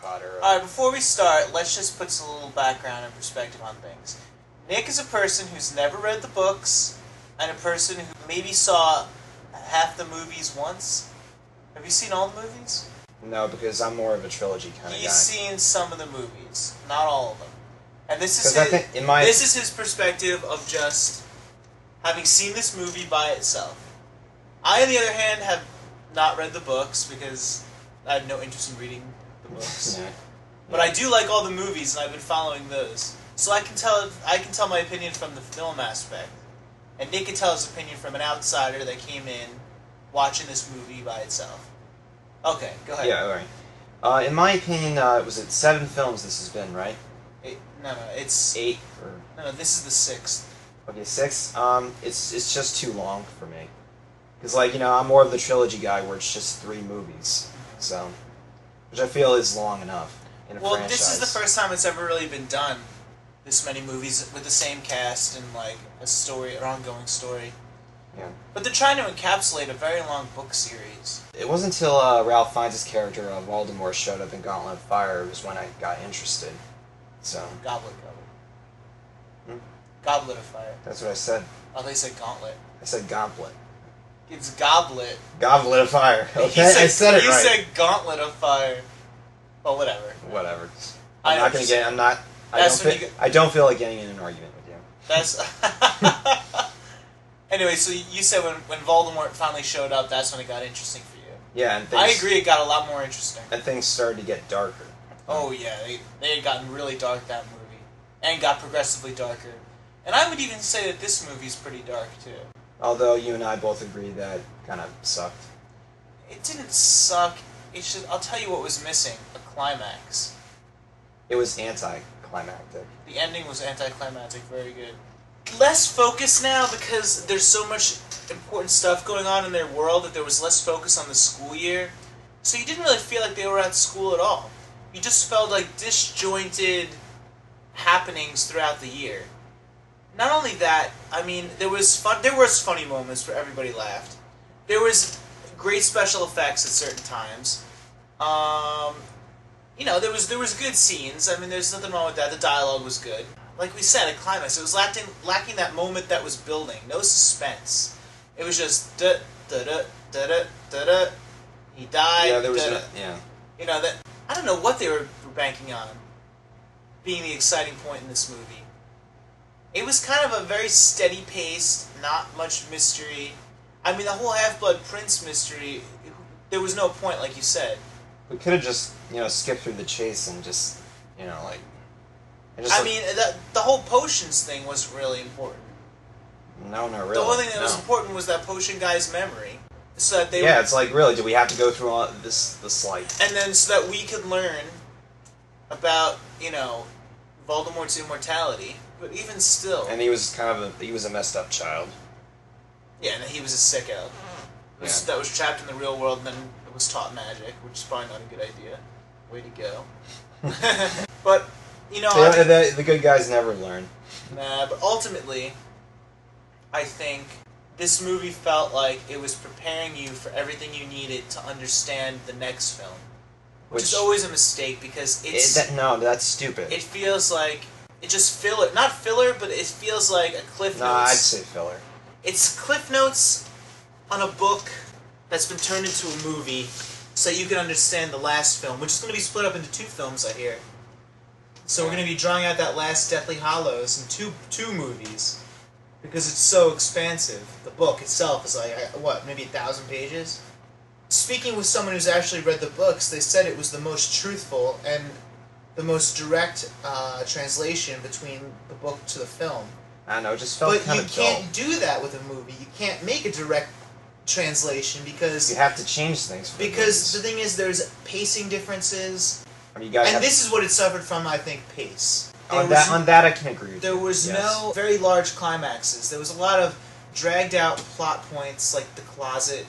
Potter. Alright, before we start, let's just put some little background and perspective on things. Nick is a person who's never read the books, and a person who maybe saw half the movies once. Have you seen all the movies? No, because I'm more of a trilogy kind of guy. He's seen some of the movies, not all of them. And this is this is his perspective of just having seen this movie by itself. I, on the other hand, have not read the books because I have no interest in reading the books. But I do like all the movies, and I've been following those. So I can tell my opinion from the film aspect, and Nick can tell his opinion from an outsider that came in watching this movie by itself. Okay, go ahead. Yeah, alright. In my opinion, was it 7 films this has been, right? No, it's 8 or... No, this is the 6th. Okay, 6. It's just too long for me. Because, like, you know, I'm more of the trilogy guy where it's just 3 movies. So, which I feel is long enough in a franchise. This is the first time it's ever really been done. This many movies with the same cast and, like, a story, an ongoing story. Yeah. But they're trying to encapsulate a very long book series. It wasn't until Ralph Fiennes' character of Voldemort showed up in Gauntlet of Fire was when I got interested. So. Goblet. Goblet of Fire. That's what I said. Oh, they said Gauntlet. I said Gauntlet. It's Goblet. Goblet of Fire. Okay, I said it right. You said Gauntlet of Fire. Well, whatever. Whatever. I'm not gonna get. I'm not. I don't feel like getting in an argument with you. That's. Anyway, so you said when Voldemort finally showed up, that's when it got interesting for you. Yeah, and I agree. It got a lot more interesting. And things started to get darker. Oh yeah, they had gotten really dark that movie, and got progressively darker. And I would even say that this movie's pretty dark too. Although you and I both agree that kind of sucked. It didn't suck. I'll tell you what was missing: a climax. It was anticlimactic. The ending was anticlimactic. Very good. Less focus now because there's so much important stuff going on in their world that there was less focus on the school year. So you didn't really feel like they were at school at all. You just felt like disjointed happenings throughout the year. Not only that, I mean, there was funny moments where everybody laughed. There was great special effects at certain times. You know, there was good scenes. I mean, there's nothing wrong with that. The dialogue was good. Like we said, a climax. It was lacking that moment that was building. No suspense. It was just da da da da da da da. He died. Yeah, there was yeah. You know that. I don't know what they were banking on being the exciting point in this movie. It was kind of a very steady paced, not much mystery. I mean, the whole Half-Blood Prince mystery, there was no point, like you said. We could have just, you know, skipped through the chase and just, you know, like... I mean, the whole potions thing was really important. No, not really. The only thing that was important was that potion guy's memory. So that they it's like, really, do we have to go through all this like... And then so that we could learn about, you know, Voldemort's immortality. But even still... And he was he was a messed up child. Yeah, and he was a sicko. That was trapped in the real world and then was taught magic, which is probably not a good idea. Way to go. But, you know... The good guys never learn. Nah, but ultimately, I think this movie felt like it was preparing you for everything you needed to understand the next film. Which is always a mistake because it's... No, that's stupid. It feels like... It just filler... Not filler, but it feels like a Cliff Notes... No, I'd say filler. It's Cliff Notes on a book that's been turned into a movie so you can understand the last film, which is going to be split up into 2 films, I hear. So we're going to be drawing out that last Deathly Hallows in two movies because it's so expansive. The book itself is like, what, maybe 1,000 pages? Speaking with someone who's actually read the books, they said it was the most truthful and the most direct translation between the book to the film. I don't know, it just felt kind of dull. But you can't do that with a movie. You can't make a direct translation because... You have to change things for Because the thing is, there's pacing differences... And this is what it suffered from, I think, pace. On that I can agree with There was no very large climaxes. There was a lot of dragged-out plot points, like the closet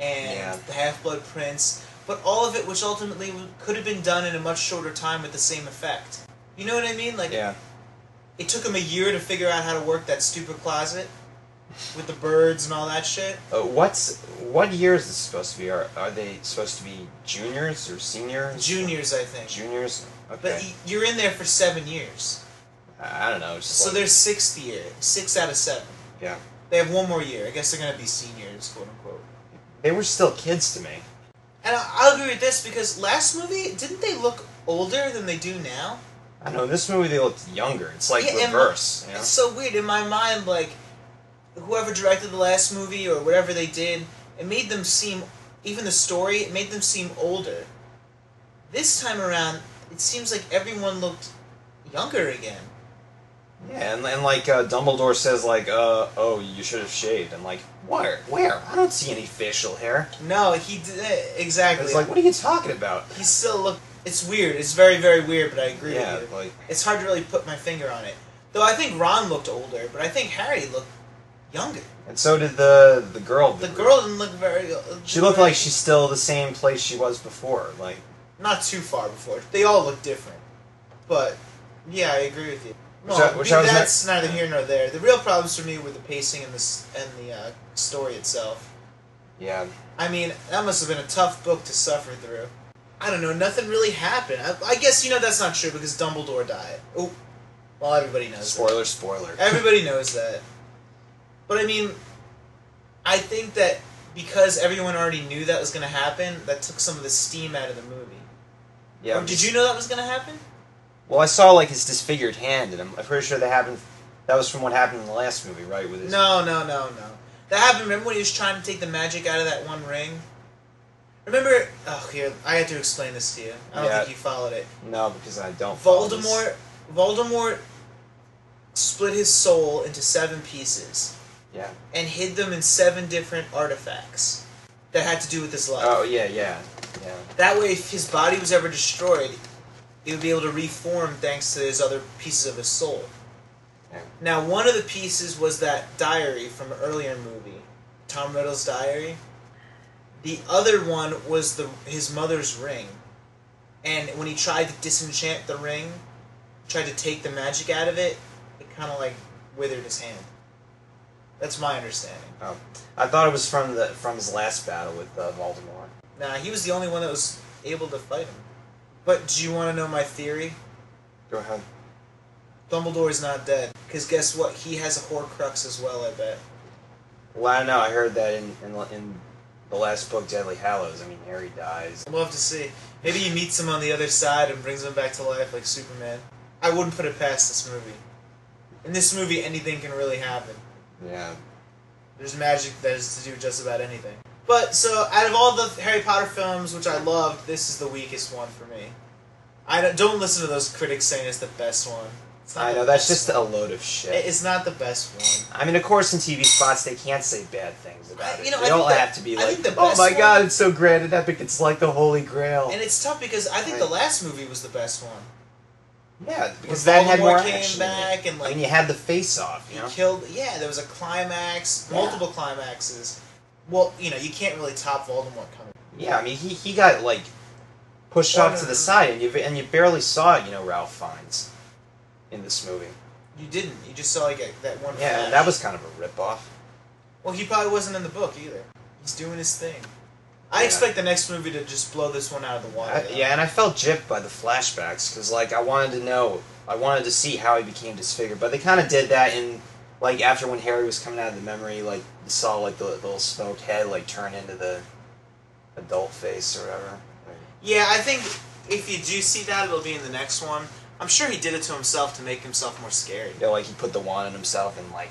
and the Half-Blood Prince, but all of it which ultimately could have been done in a much shorter time with the same effect. You know what I mean? Like, it took them a year to figure out how to work that stupid closet. with the birds and all that shit. What year is this supposed to be? Are they supposed to be juniors or seniors? Juniors, I think. Juniors. Okay. But you're in there for 7 years. I don't know. It's just So like, they're 6th year, 6 out of 7. yeah, They have 1 more year. I guess they're gonna be seniors, quote unquote. they were still kids to me. And I'll agree with this because last movie, didn't they look older than they do now? I don't know. In this movie, they looked younger. It's like Yeah, and reverse. You know? It's so weird in my mind. Like whoever directed the last movie or whatever they did, it made them seem, even the story, it made them seem older. This time around, it seems like everyone looked younger again. Yeah, and like Dumbledore says, like, oh, you should have shaved. And like, where? I don't see any facial hair. No, he did exactly. It's like, what are you talking about? He still looked. It's weird. It's very, very weird. But I agree Yeah, with you. like, It's hard to really put my finger on it. Though I think Ron looked older, but I think Harry looked younger. and so did the girl. The girl didn't look very. She looked like she's still the same place she was before. Like, Not too far before. They all look different. But yeah, I agree with you. Which I was that's neither here nor there. The real problems for me were the pacing and the story itself. yeah, I mean, that must have been a tough book to suffer through. I don't know, nothing really happened. I guess, that's not true because Dumbledore died. Oh, well, everybody knows spoiler. that. Everybody knows that. But I mean, I think that because everyone already knew that was going to happen, that took some of the steam out of the movie. Yeah. Or did you know that was going to happen? Well, I saw like his disfigured hand, and I'm pretty sure that happened. That was from what happened in the last movie, right? With his No. That happened, remember when he was trying to take the magic out of that one ring? Remember, here, I had to explain this to you. I don't think you followed it. No, because I don't. follow this. Voldemort split his soul into 7 pieces. Yeah. And hid them in 7 different artifacts that had to do with his life. Oh yeah. That way, if his body was ever destroyed, he would be able to reform thanks to his other pieces of his soul. Yeah. Now, one of the pieces was that diary from an earlier movie, Tom Riddle's diary. The other one was his mother's ring. And when he tried to disenchant the ring, tried to take the magic out of it, it kind of like withered his hand. That's my understanding. Oh, I thought it was from his last battle with Voldemort. Nah, he was the only one that was able to fight him. But do you want to know my theory? Go ahead. Dumbledore's not dead. Because guess what? He has a Horcrux as well, I bet. Well, I don't know. I heard that in the last book, Deadly Hallows. I mean, Harry dies. We'll have to see. Maybe he meets him on the other side and brings him back to life like Superman. I wouldn't put it past this movie. In this movie, anything can really happen. Yeah. There's magic that is to do just about anything. But, so, out of all the Harry Potter films, which I loved, this is the weakest one for me. Don't listen to those critics saying it's the best one. It's not I the know, that's best just a load of shit. It's not the best one. I mean, of course, in TV spots, they can't say bad things about it. You know, They I all think have to be I like, think the oh best my one- god, it's so grand and epic, it's like the Holy Grail. And it's tough because I think the last movie was the best one. Yeah, because When that had more Voldemort came action. in it. back and, like, I mean, you had the face-off, you know? He killed... Yeah, there was a climax, Yeah. multiple climaxes. Well, you can't really top Voldemort coming. Yeah, I mean, he got, like, pushed off to the side, and you barely saw, Ralph Fiennes in this movie. You didn't. You just saw, like, that one Yeah, flash. and that was kind of a rip-off. Well, he probably wasn't in the book, either. He's doing his thing. I Yeah. expect the next movie to just blow this one out of the water. Yeah, and I felt gypped by the flashbacks, because, like, I wanted to see how he became disfigured, but they kind of did that in, like, after when Harry was coming out of the memory, like, you saw, like, the little smoked head, like, turn into the adult face or whatever. Yeah, I think if you do see that, it'll be in the next one. I'm sure he did it to himself to make himself more scary. Yeah, like, he put the wand on himself and, like,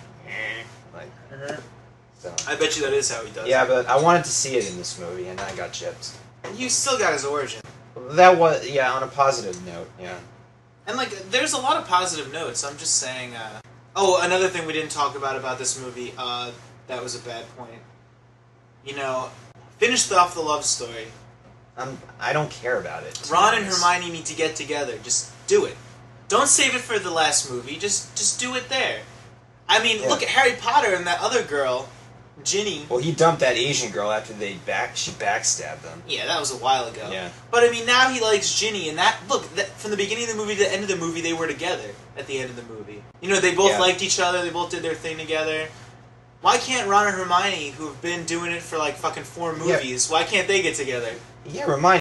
so. I bet you that is how he does Yeah, it. but I wanted to see it in this movie, and I got gypped. You still got his origin. That was, yeah, on a positive note, yeah. And, like, there's a lot of positive notes. I'm just saying, Oh, another thing we didn't talk about this movie, that was a bad point. Finished off the love story. I don't care about it. to Ron be and honest. Hermione need to get together. Just do it. Don't save it for the last movie. Just do it there. I mean, Yeah. look at Harry Potter and that other girl, Ginny. Well, he dumped that Asian girl after she backstabbed them. Yeah, that was a while ago. Yeah. But I mean, now he likes Ginny, and from the beginning of the movie to the end of the movie, they were together at the end of the movie. They both Yeah. liked each other. They both did their thing together. Why can't Ron and Hermione, who have been doing it for like fucking 4 movies, why can't they get together? Yeah, Hermione